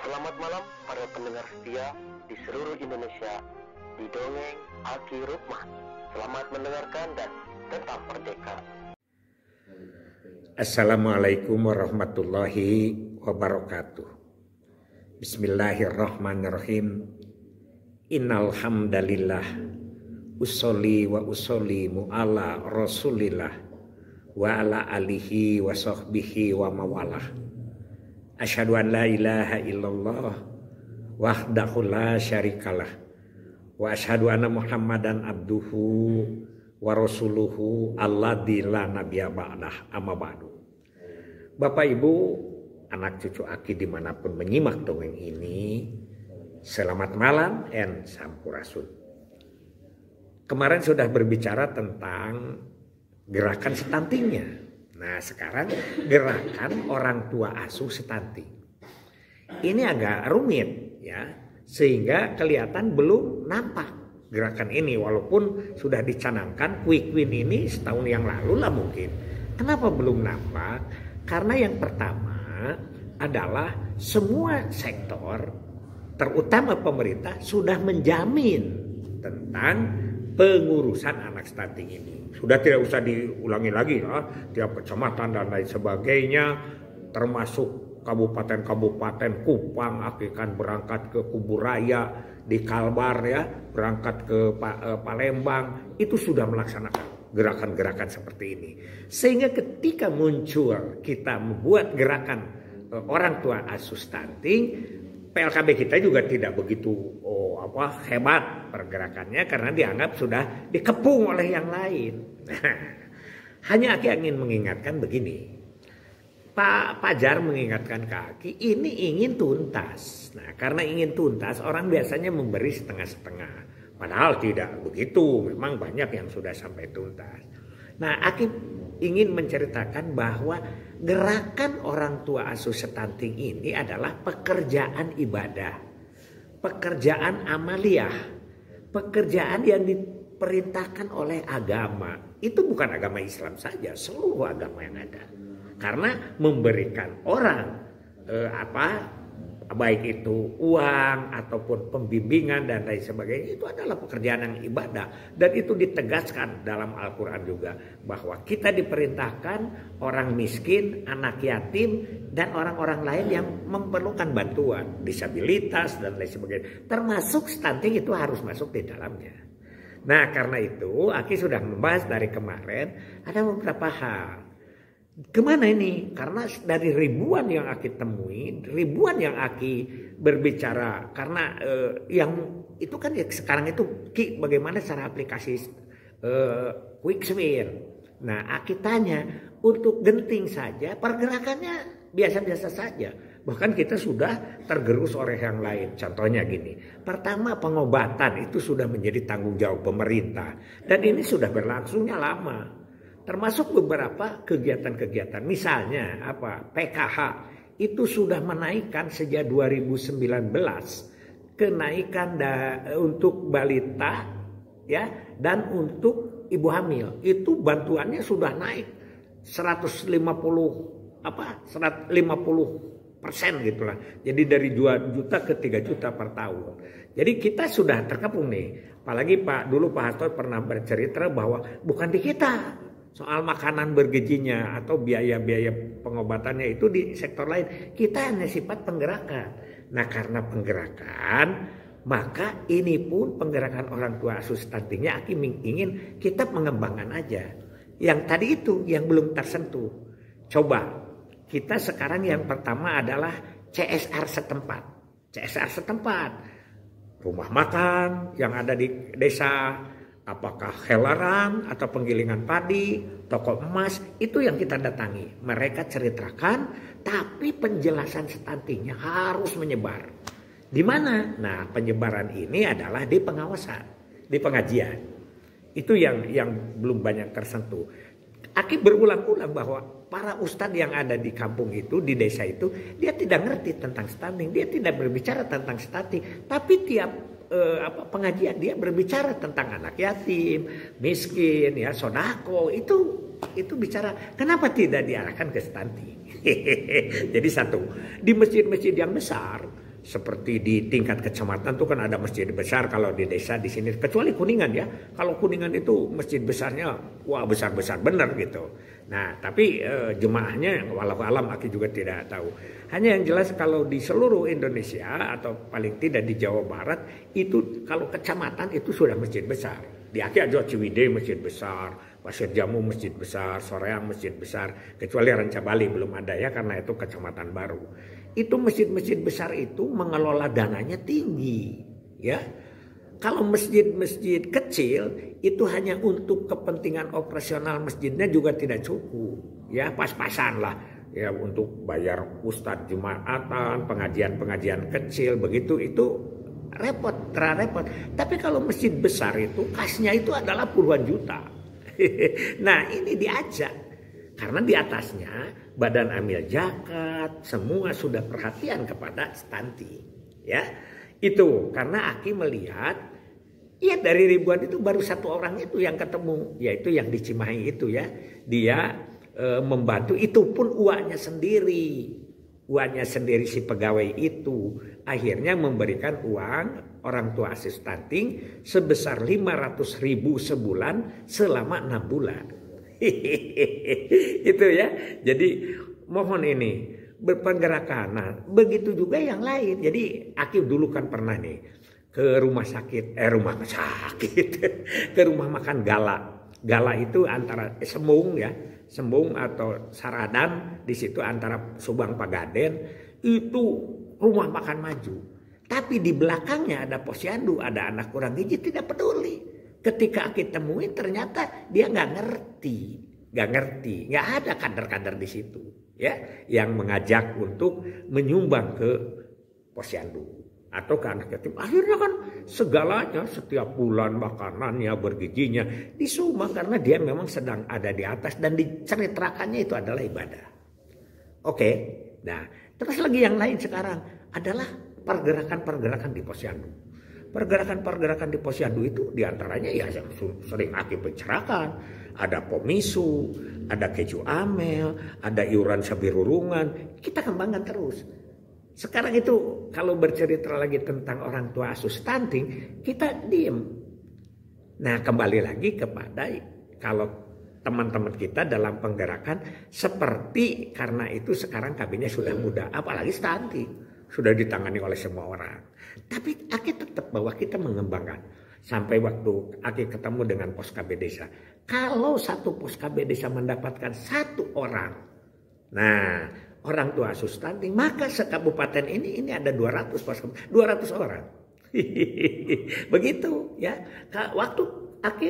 Selamat malam para pendengar setia di seluruh Indonesia di Dongeng Aki Rukman. Selamat mendengarkan dan tetap merdeka. Assalamualaikum warahmatullahi wabarakatuh. Bismillahirrahmanirrahim. Innal hamdalillah usolli wa usollimu ala rasulillah wa ala alihi wa sahbihi wa mawalah. Asyhadu an la ilaha illallah wahdahu la syarikalah wa asyhadu anna Muhammadan abduhu wa rasuluhu alladzi la nabiyya ba'dah, amma ba'du. Bapak Ibu, anak cucu Aki dimanapun menyimak dongeng ini, selamat malam and sampurasun. Kemarin sudah berbicara tentang gerakan stuntingnya. Nah, sekarang gerakan orang tua asuh stunting. Ini agak rumit ya, sehingga kelihatan belum nampak gerakan ini walaupun sudah dicanangkan quick win ini setahun yang lalu lah mungkin. Kenapa belum nampak? Karena yang pertama adalah semua sektor terutama pemerintah sudah menjamin tentang pengurusan anak stunting ini. Sudah tidak usah diulangi lagi ya, tiap kecamatan dan lain sebagainya, termasuk kabupaten-kabupaten Kupang akan berangkat ke Kuburaya, di Kalbar ya, berangkat ke Palembang, itu sudah melaksanakan gerakan-gerakan seperti ini. Sehingga ketika muncul kita membuat gerakan orang tua asuh stunting, PLKB kita juga tidak begitu hebat pergerakannya karena dianggap sudah dikepung oleh yang lain. Hanya Aki ingin mengingatkan begini. Pak Pajar mengingatkan ke Aki, ini ingin tuntas. Nah, karena ingin tuntas, orang biasanya memberi setengah-setengah. Padahal tidak begitu, memang banyak yang sudah sampai tuntas. Nah, Aki ingin menceritakan bahwa gerakan orang tua asuh stunting ini adalah pekerjaan ibadah, pekerjaan amaliyah, pekerjaan yang diperintahkan oleh agama. Itu bukan agama Islam saja, seluruh agama yang ada. Karena memberikan orang baik itu uang ataupun pembimbingan dan lain sebagainya, itu adalah pekerjaan yang ibadah. Dan itu ditegaskan dalam Al-Quran juga bahwa kita diperintahkan orang miskin, anak yatim, dan orang-orang lain yang memerlukan bantuan, disabilitas dan lain sebagainya, termasuk stunting itu harus masuk di dalamnya. Nah, karena itu Aki sudah membahas dari kemarin ada beberapa hal. Kemana ini? Karena dari ribuan yang Aki temui, ribuan yang Aki berbicara, karena yang itu kan ya sekarang itu Ki, bagaimana cara aplikasi quick win. Nah, Aki tanya, untuk genting saja pergerakannya biasa-biasa saja. Bahkan kita sudah tergerus oleh yang lain. Contohnya gini, pertama pengobatan itu sudah menjadi tanggung jawab pemerintah. Dan ini sudah berlangsungnya lama. Termasuk beberapa kegiatan-kegiatan, misalnya PKH itu sudah menaikkan sejak 2019 kenaikan untuk balita ya dan untuk ibu hamil itu bantuannya sudah naik 150 gitulah. Jadi dari 2 juta ke 3 juta per tahun. Jadi kita sudah terkepung nih. Apalagi Pak Hasto pernah bercerita bahwa bukan di kita soal makanan bergizinya atau biaya-biaya pengobatannya itu di sektor lain. Kita hanya sifat penggerakan. Nah, karena penggerakan, maka ini pun penggerakan orang tua asuh stuntingnya Aki ingin kita mengembangkan aja. Yang tadi itu yang belum tersentuh. Coba kita sekarang yang pertama adalah CSR setempat. CSR setempat. Rumah makan yang ada di desa, apakah helaran atau penggilingan padi, toko emas, itu yang kita datangi. Mereka ceritakan, tapi penjelasan stuntingnya harus menyebar. Di mana? Nah, penyebaran ini adalah di pengawasan, di pengajian. Itu yang belum banyak tersentuh. Aki berulang-ulang bahwa para ustadz yang ada di kampung itu, di desa itu, dia tidak ngerti tentang stunting, dia tidak berbicara tentang stunting, tapi tiap pengajian dia berbicara tentang anak yatim, miskin, ya sodako, itu bicara kenapa tidak diarahkan ke stunting. Jadi satu, di masjid-masjid yang besar seperti di tingkat kecamatan tuh kan ada masjid besar, kalau di desa di sini kecuali Kuningan ya. Kalau Kuningan itu masjid besarnya wah besar-besar benar gitu. Nah, tapi jemaahnya walau alam aku juga tidak tahu. Hanya yang jelas kalau di seluruh Indonesia atau paling tidak di Jawa Barat itu kalau kecamatan itu sudah masjid besar. Di Aki aja Ciwidey masjid besar, Pasir Jamu masjid besar, Soreang masjid besar, kecuali Rancabali belum ada ya karena itu kecamatan baru. Itu masjid-masjid besar itu mengelola dananya tinggi, ya. Kalau masjid-masjid kecil itu hanya untuk kepentingan operasional masjidnya juga tidak cukup, ya pas-pasan lah, ya untuk bayar ustadz jumatan, pengajian-pengajian kecil begitu itu repot, repot. Tapi kalau masjid besar itu kasnya itu adalah puluhan juta. Nah ini diajak. Karena di atasnya Badan Amil Zakat semua sudah perhatian kepada stunting, ya. Itu karena Aki melihat ya dari ribuan itu baru satu orang itu yang ketemu, yaitu yang di Cimahi itu ya. Dia membantu, itu pun uangnya sendiri. Uangnya sendiri si pegawai itu akhirnya memberikan uang orang tua asuh stunting sebesar 500.000 sebulan selama 6 bulan. Itu ya. Jadi mohon ini berpenggerakan. Nah, begitu juga yang lain. Jadi Aki dulu kan pernah nih ke rumah sakit, ke rumah makan Gala. Gala itu antara Sembung ya, Sembung atau Saradan, di situ antara Subang Pagaden, itu rumah makan maju. Tapi di belakangnya ada posyandu, ada anak kurang gizi, tidak peduli. Ketika Aki temuin ternyata dia nggak ngerti, nggak ada kader-kader di situ, ya, yang mengajak untuk menyumbang ke posyandu atau ke anak yatim. Akhirnya kan segalanya setiap bulan makanannya bergizinya disumbang karena dia memang sedang ada di atas dan diceritakannya itu adalah ibadah. Oke, nah terus lagi yang lain sekarang adalah pergerakan-pergerakan di posyandu. Pergerakan-pergerakan di posyandu itu diantaranya ya yang sering Aki bicarakan. Ada pomisu, ada keju amel, ada iuran sabirurungan. Kita kembangkan terus. Sekarang itu kalau bercerita lagi tentang orang tua asuh stunting, kita diem. Nah kembali lagi kepada kalau teman-teman kita dalam penggerakan seperti karena itu sekarang kabinnya sudah muda, apalagi stunting. Sudah ditangani oleh semua orang. Tapi Aki tetap bahwa kita mengembangkan. Sampai waktu Aki ketemu dengan pos KB desa. Kalau satu pos KB desa mendapatkan satu orang. Nah orang tua asuh stunting. Maka sekabupaten ini ada 200 pos KB. 200 orang. Begitu ya. Waktu Aki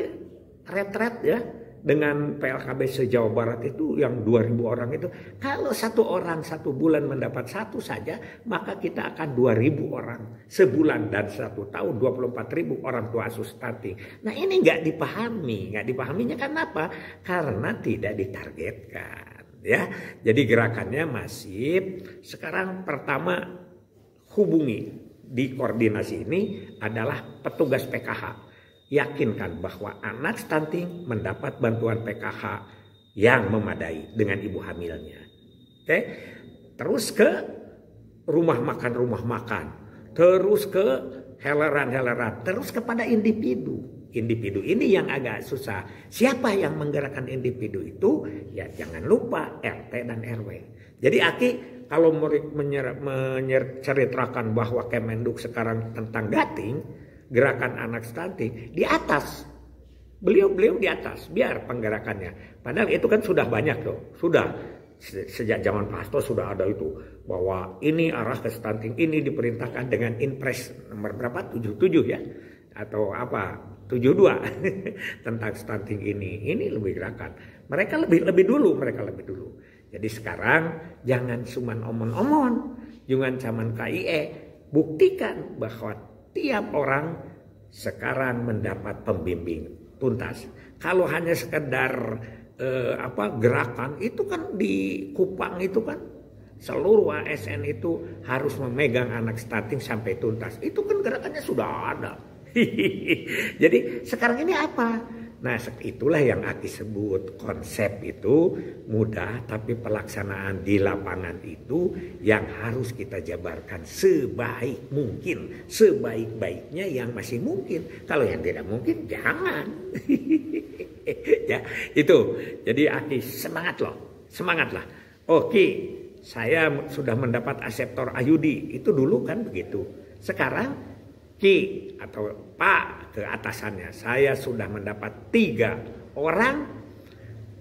retret ya. Dengan PLKB se-Jawa Barat itu yang 2.000 orang itu. Kalau satu orang satu bulan mendapat satu saja. Maka kita akan 2.000 orang sebulan. Dan 1 tahun 24.000 orang tua asuh stunting. Nah ini nggak dipahami. Nggak dipahaminya karena apa? Karena tidak ditargetkan. Ya, jadi gerakannya masif. Sekarang pertama hubungi di koordinasi ini adalah petugas PKH. Yakinkan bahwa anak stunting mendapat bantuan PKH yang memadai dengan ibu hamilnya. Oke, terus ke rumah makan, terus ke heleran, terus kepada individu. Individu ini yang agak susah. Siapa yang menggerakkan individu itu? Ya jangan lupa RT dan RW. Jadi Aki kalau menceritakan bahwa Kemenduk sekarang tentang dating, gerakan anak stunting di atas, beliau di atas, biar penggerakannya. Padahal itu kan sudah banyak tuh, sudah sejak zaman Pak Hasto sudah ada itu bahwa ini arah ke stunting ini diperintahkan dengan Inpres nomor berapa 77 ya atau apa 72 tentang stunting ini lebih gerakan. Mereka lebih dulu. Jadi sekarang jangan cuman omon-omon, jangan cuman KIE, buktikan bahwa tiap orang sekarang mendapat pembimbing tuntas. Kalau hanya sekedar gerakan itu kan di Kupang itu kan seluruh ASN itu harus memegang anak stunting sampai tuntas. Itu kan gerakannya sudah ada. Jadi sekarang ini apa? Nah, itulah yang Aki sebut konsep itu mudah, tapi pelaksanaan di lapangan itu yang harus kita jabarkan sebaik mungkin, sebaik-baiknya yang masih mungkin. Kalau yang tidak mungkin jangan. Ya, itu. Jadi Aki semangatlah. Oke, saya sudah mendapat aseptor Ayudi, itu dulu kan begitu. Sekarang Ki atau Pak ke atasannya, saya sudah mendapat 3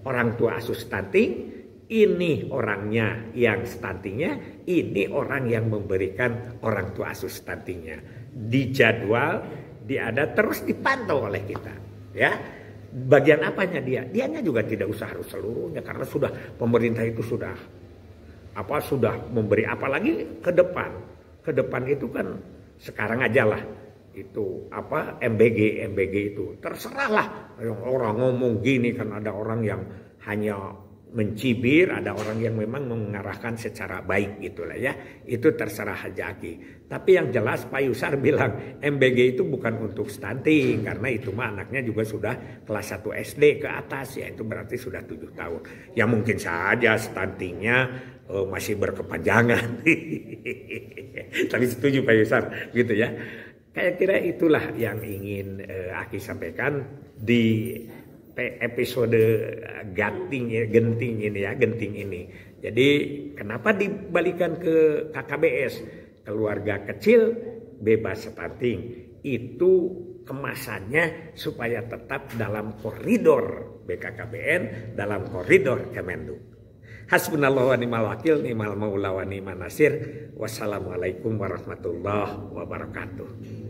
orang tua asuh stunting. Ini orangnya yang stuntingnya, ini orang yang memberikan orang tua asuh stuntingnya. Dijadwal, diada terus dipantau oleh kita. Ya, bagian apanya dianya juga tidak usah harus seluruhnya karena sudah pemerintah itu sudah memberi, apalagi ke depan itu kan. Sekarang aja lah itu MBG itu terserahlah orang ngomong gini kan, ada orang yang hanya mencibir, ada orang yang memang mengarahkan secara baik gitulah ya, itu terserah aja Aki. Tapi yang jelas Pak Yusar bilang MBG itu bukan untuk stunting karena itu mah anaknya juga sudah kelas 1 SD ke atas ya, itu berarti sudah 7 tahun. Ya mungkin saja stuntingnya masih berkepanjangan. Tapi setuju Pak Yusar gitu ya. Kayak kira itulah yang ingin Aki sampaikan di episode genting ini. Jadi kenapa dibalikan ke KKBS, keluarga kecil bebas stunting, itu kemasannya supaya tetap dalam koridor BKKBN, dalam koridor Kemenlu. Hasbunallahu wa ni'mal wakil, ni'mal maula wa ni'man nasir. Wassalamualaikum warahmatullahi wabarakatuh.